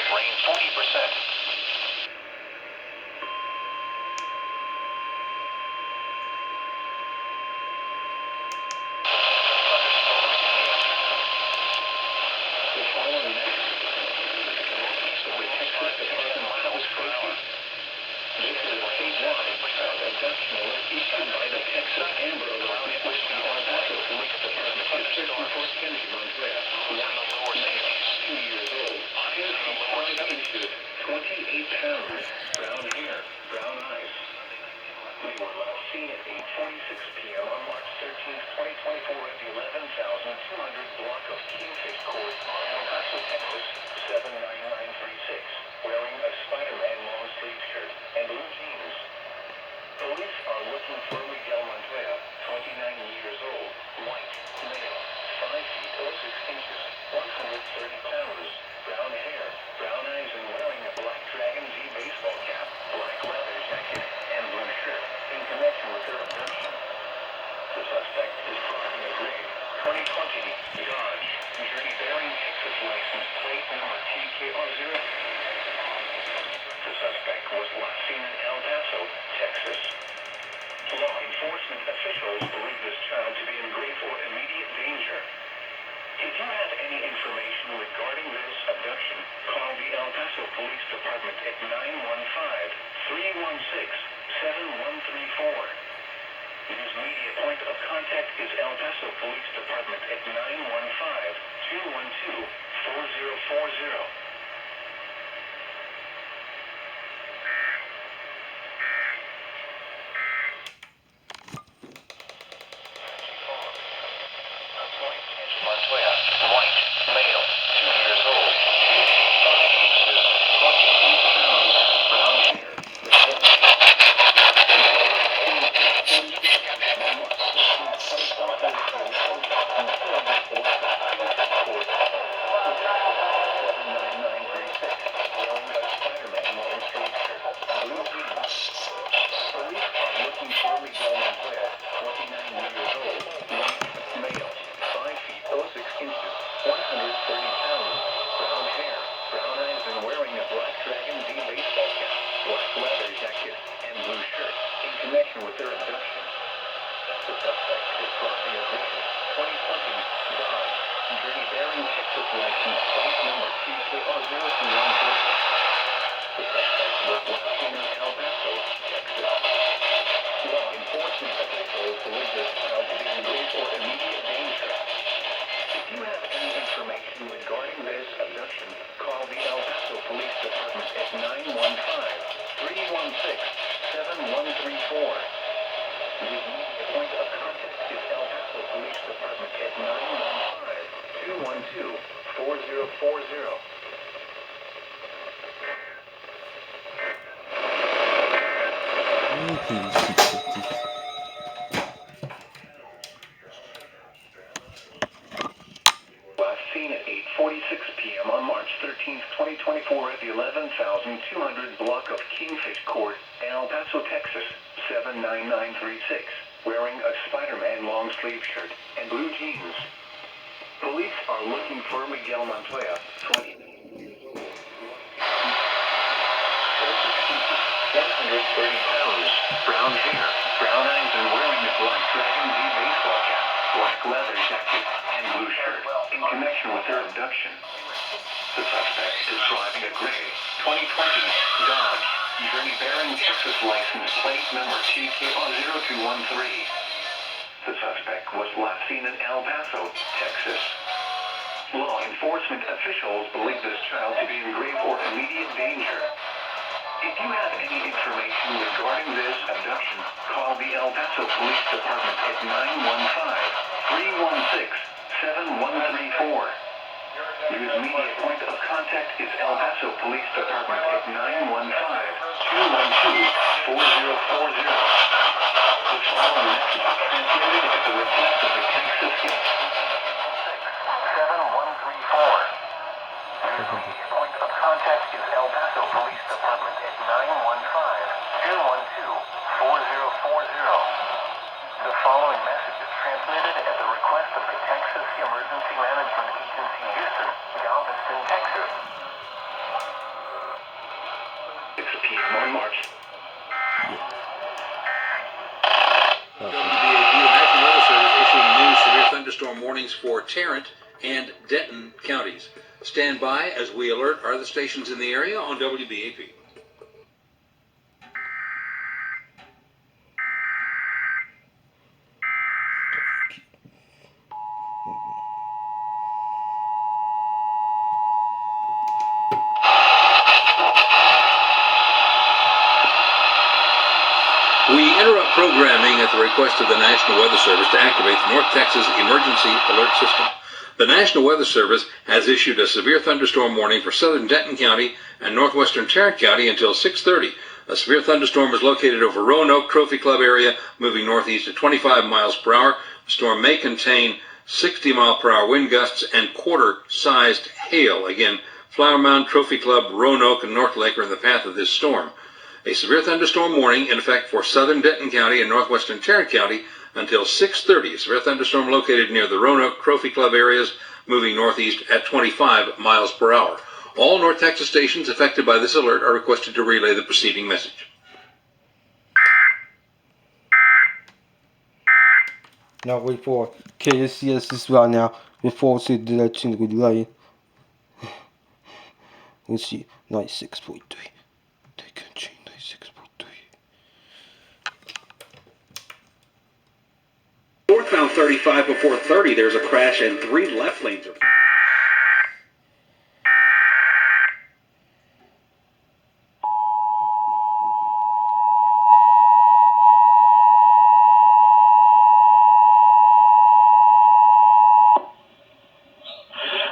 Rain 40%. Seen at 8:46 p.m. on March 13th, 2024 at the 11,200 block of Kingfish Court, El Paso, Texas, 79936, wearing a Spider-Man long-sleeve shirt and blue jeans. Police are looking for Miguel Montoya, 20. 130 pounds, brown hair, brown eyes, and wearing a black Dragon Z baseball cap, black leather jacket, and blue shirt, in connection with their abduction. The suspect is driving a gray 2020 Dodge Journey bearing Texas license plate number TKR0213. The suspect was last seen in El Paso, Texas. Law enforcement officials believe this child to be in grave or immediate danger. If you have any information regarding this abduction, call the El Paso Police Department at 915-316-7134. News media point of contact is El Paso Police Department at 915-212-4040. The following message is transmitted at the request of the Texas 7134. News media point of contact is El Paso Police Department at 915-212-4040. The following message is transmitted at the request of the Texas Emergency Management Agency, Houston, Galveston, Texas. Tarrant and Denton counties. Stand by as we alert other stations in the area on WBAP. We interrupt programming at the request of the National Weather Service to activate the North Texas Emergency Alert System. The National Weather Service has issued a severe thunderstorm warning for southern Denton County and northwestern Tarrant County until 6:30. A severe thunderstorm is located over Roanoke Trophy Club area, moving northeast at 25 miles per hour. The storm may contain 60-mile-per-hour wind gusts and quarter-sized hail. Again, Flower Mound, Trophy Club, Roanoke, and North Lake are in the path of this storm. A severe thunderstorm warning in effect for southern Denton County and northwestern Tarrant County until 6:30. A severe thunderstorm located near the Roanoke Trophy Club areas, moving northeast at 25 miles per hour. All North Texas stations affected by this alert are requested to relay the preceding message. Now wait for KSCS as well now before the direction relay. Let's see, 96.3. They can change 96.3. Northbound 35 before 30, there's a crash and 3 left lanes are...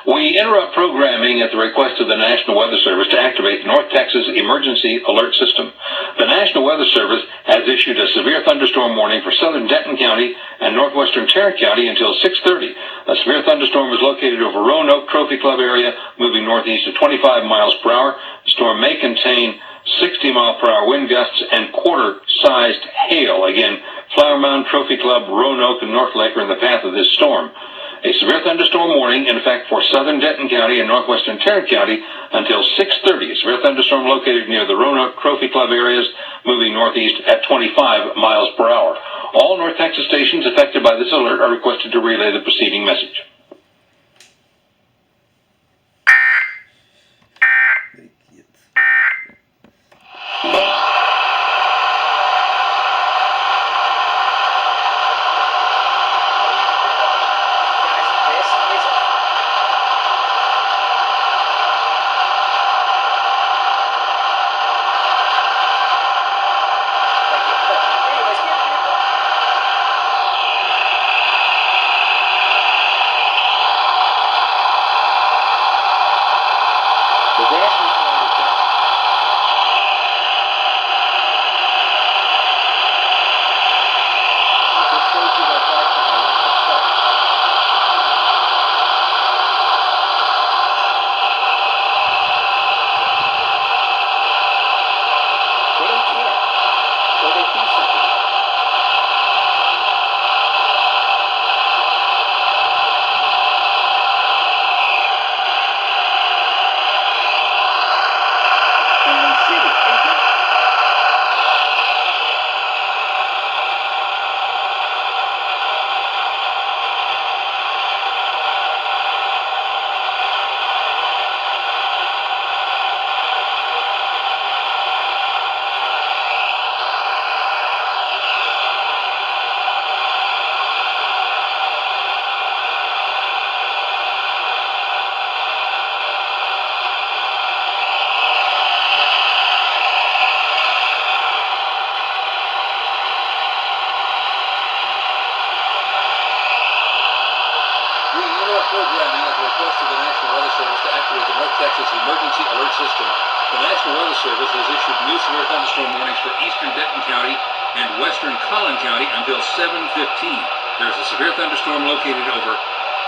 We interrupt programming at the request of the National Weather Service to activate the North Texas Emergency Alert System. The National Weather Service has issued a severe thunderstorm warning for southern Denton County and northwestern Tarrant County until 6:30. A severe thunderstorm is located over Roanoke Trophy Club area, moving northeast at 25 miles per hour. The storm may contain 60-mile-per-hour wind gusts and quarter-sized hail. Again, Flower Mound, Trophy Club, Roanoke, and North Lake are in the path of this storm. A severe thunderstorm warning in effect for southern Denton County and northwestern Tarrant County until 6:30. A severe thunderstorm located near the Roanoke Trophy Club areas, moving northeast at 25 miles per hour. All North Texas stations affected by this alert are requested to relay the preceding message. Programming at the request of the National Weather Service to activate the North Texas Emergency Alert System. The National Weather Service has issued new severe thunderstorm warnings for eastern Denton County and western Collin County until 7:15. There's a severe thunderstorm located over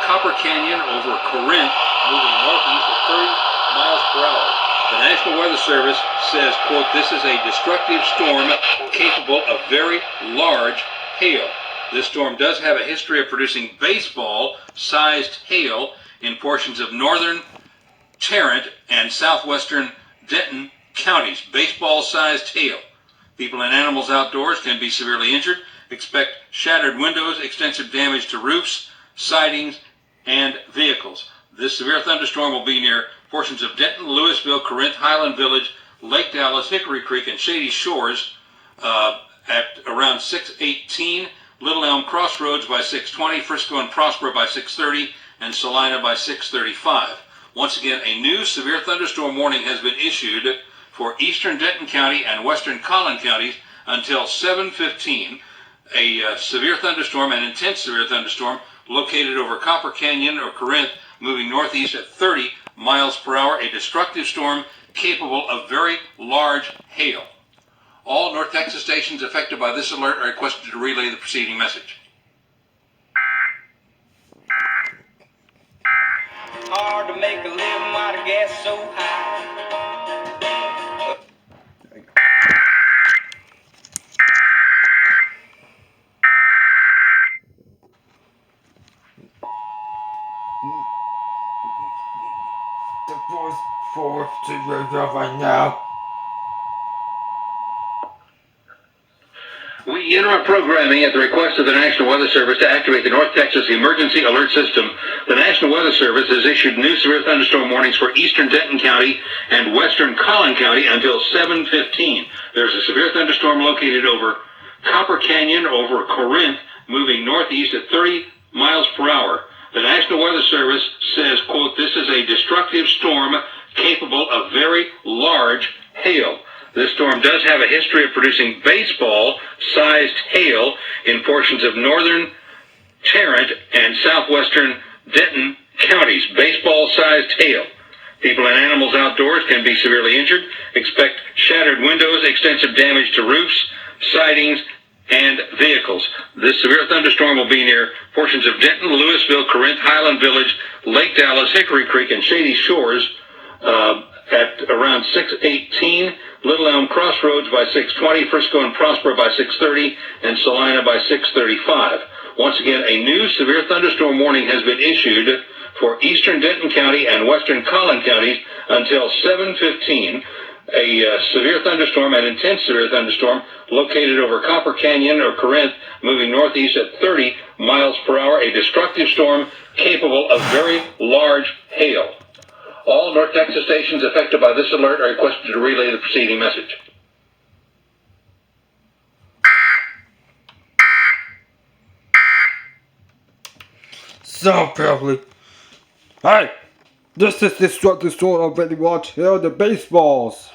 Copper Canyon over Corinth, moving northeast at 30 miles per hour. The National Weather Service says, quote, "This is a destructive storm capable of very large hail." This storm does have a history of producing baseball-sized hail in portions of northern Tarrant and southwestern Denton counties. Baseball-sized hail. People and animals outdoors can be severely injured. Expect shattered windows, extensive damage to roofs, sidings, and vehicles. This severe thunderstorm will be near portions of Denton, Louisville, Corinth, Highland Village, Lake Dallas, Hickory Creek, and Shady Shores at around 6:18, Little Elm Crossroads by 6:20, Frisco and Prosper by 6:30, and Salina by 6:35. Once again, a new severe thunderstorm warning has been issued for eastern Denton County and western Collin counties until 7:15. A severe thunderstorm, an intense severe thunderstorm, located over Copper Canyon or Corinth, moving northeast at 30 miles per hour, a destructive storm capable of very large hail. All North Texas stations affected by this alert are requested to relay the preceding message. Hard to make a living while the gas so high. The first four to radio right now. We interrupt programming at the request of the National Weather Service to activate the North Texas Emergency Alert System. The National Weather Service has issued new severe thunderstorm warnings for eastern Denton County and western Collin County until 7:15. There's a severe thunderstorm located over Copper Canyon over Corinth, moving northeast at 30 miles per hour. The National Weather Service says, quote, "This is a destructive storm capable of very large hail." This storm does have a history of producing baseball-sized hail in portions of northern Tarrant and southwestern Denton counties. Baseball-sized hail. People and animals outdoors can be severely injured. Expect shattered windows, extensive damage to roofs, sidings, and vehicles. This severe thunderstorm will be near portions of Denton, Louisville, Corinth, Highland Village, Lake Dallas, Hickory Creek, and Shady Shores at around 6:18, Little Elm Crossroads by 6:20, Frisco and Prosper by 6:30, and Salina by 6:35. Once again, a new severe thunderstorm warning has been issued for eastern Denton County and western Collin counties until 7:15. A severe thunderstorm, an intense severe thunderstorm, located over Copper Canyon or Corinth, moving northeast at 30 miles per hour, a destructive storm capable of very large hail. All North Texas stations affected by this alert are requested to relay the preceding message. So, family. Hey, this is destructive storm already watch here the baseballs.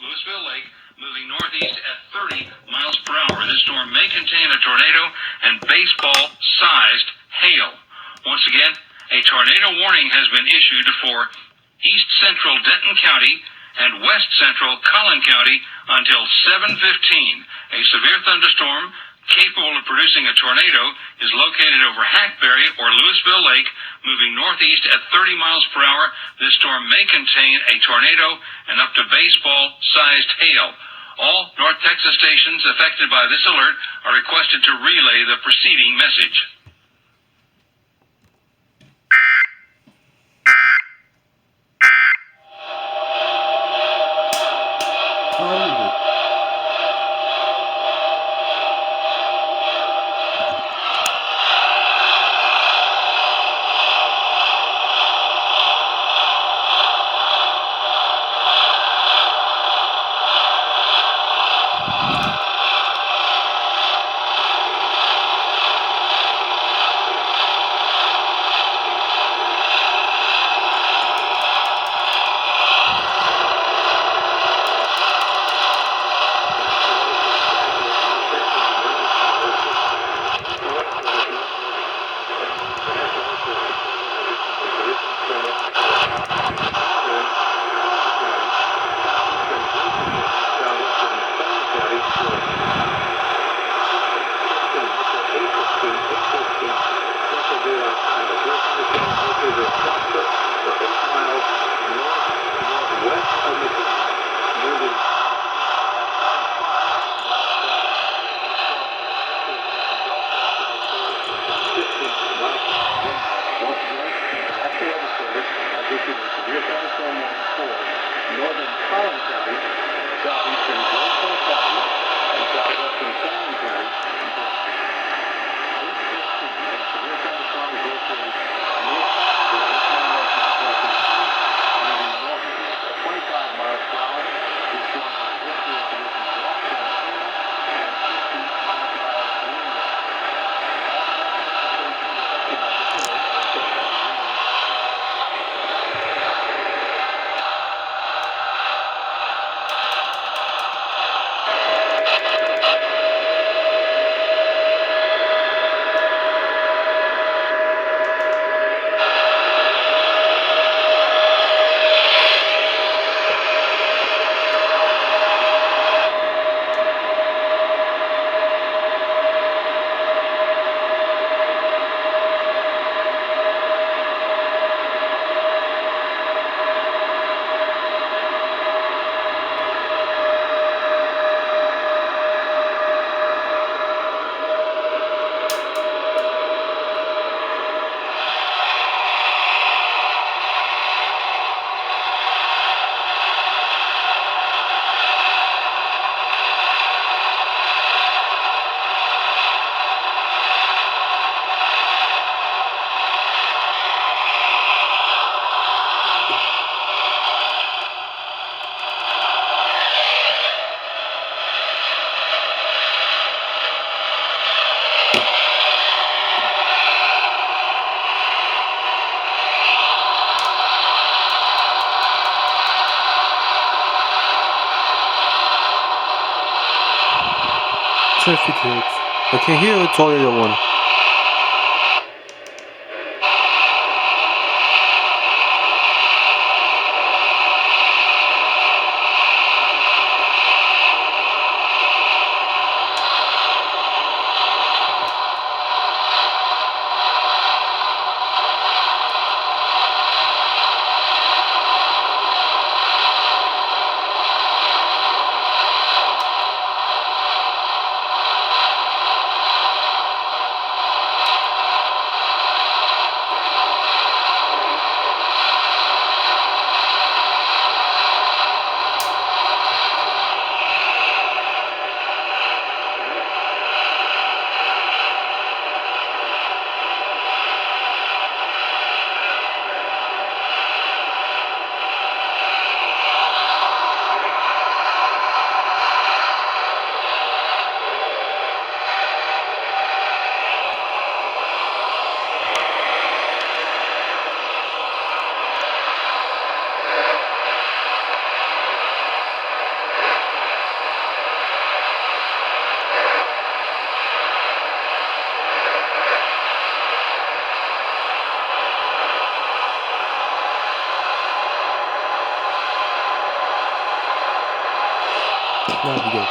Louisville Lake, moving northeast at 30 miles per hour. This storm may contain a tornado and baseball-sized hail. Once again, a tornado warning has been issued for east central Denton County and west central Collin County until 7:15. A severe thunderstorm capable of producing a tornado, is located over Hackberry or Louisville Lake, moving northeast at 30 miles per hour. This storm may contain a tornado and up to baseball-sized hail. All North Texas stations affected by this alert are requested to relay the preceding message. I can hear a tornado one. Now we go.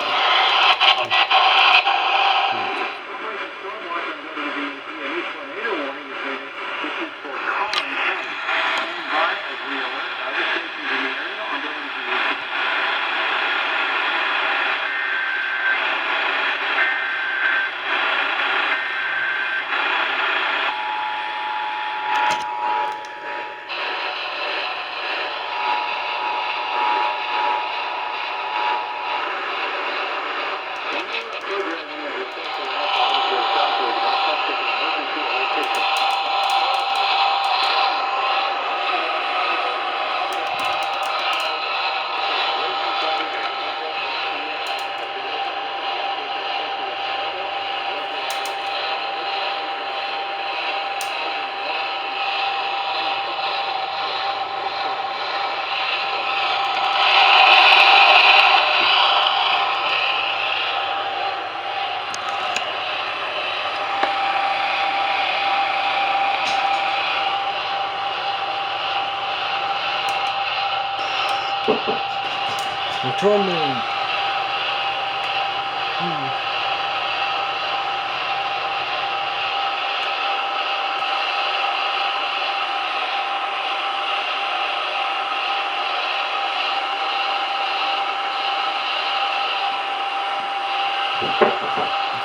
Returning.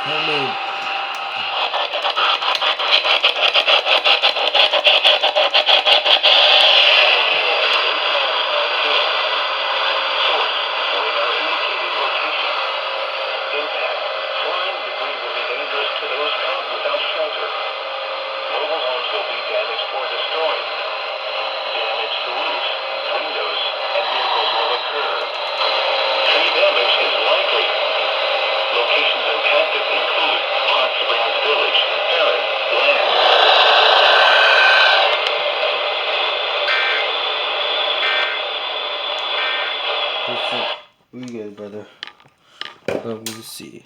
Returning. We good, brother. Let me see.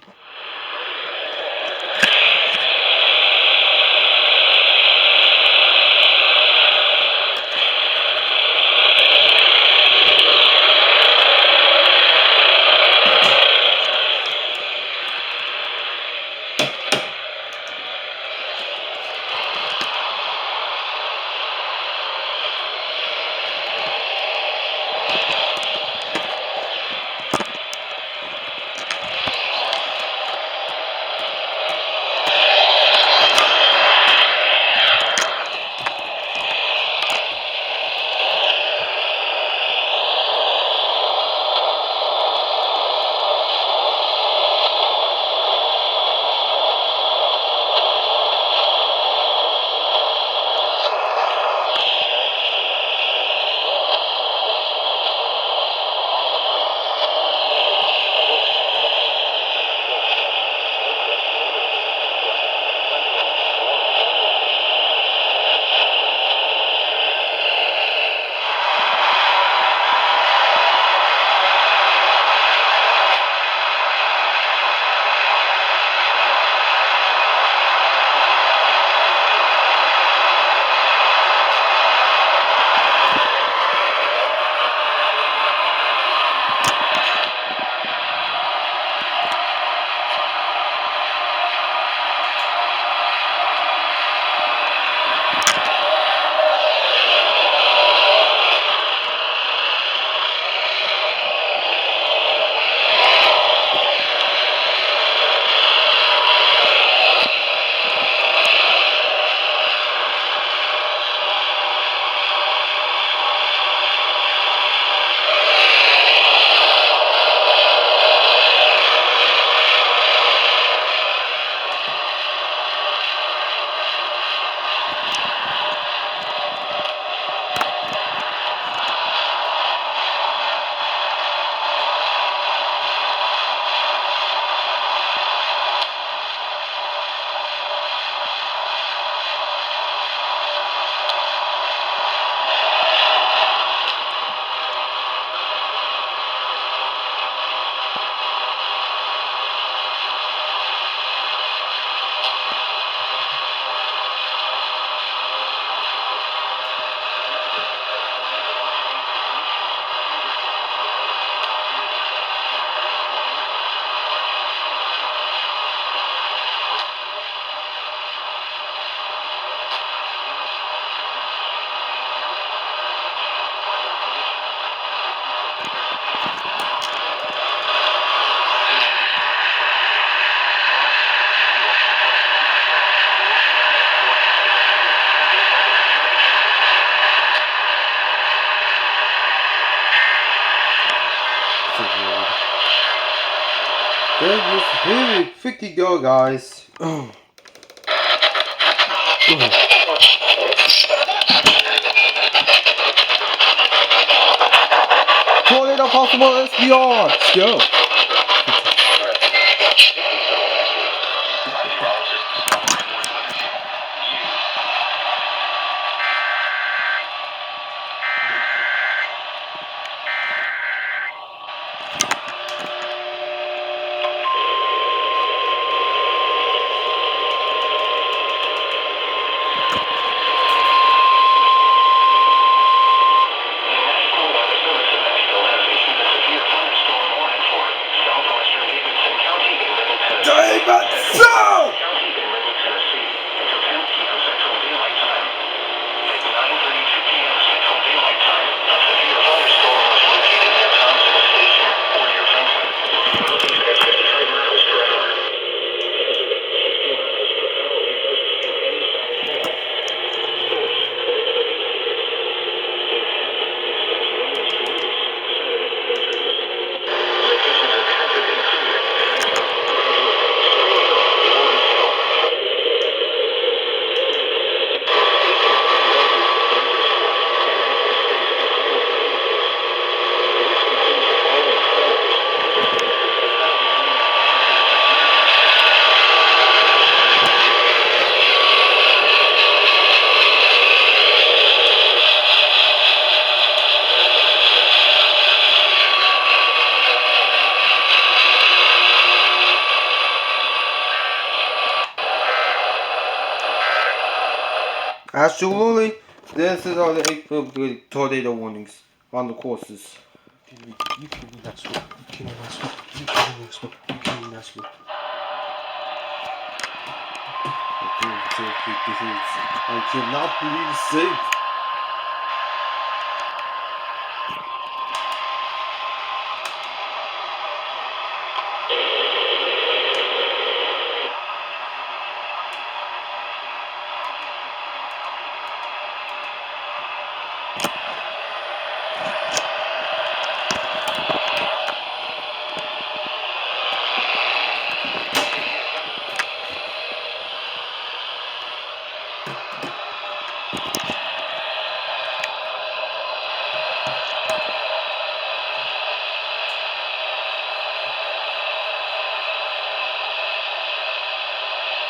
There you freaking go, guys. Oh. Tornado possible SPR. Let's go. Absolutely. This is all the April tornado warnings on the courses. You kidding me? That's what. You kidding me? That's what. You kidding me? That's what. You kidding me? That's what. I cannot believe it's safe.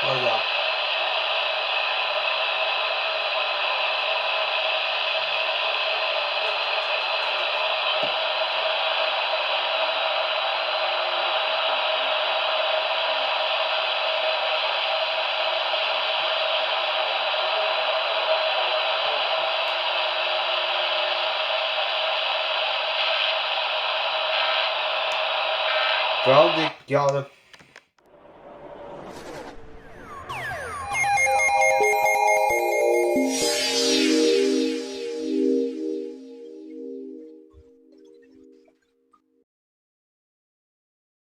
Oh yeah. Well, they got him.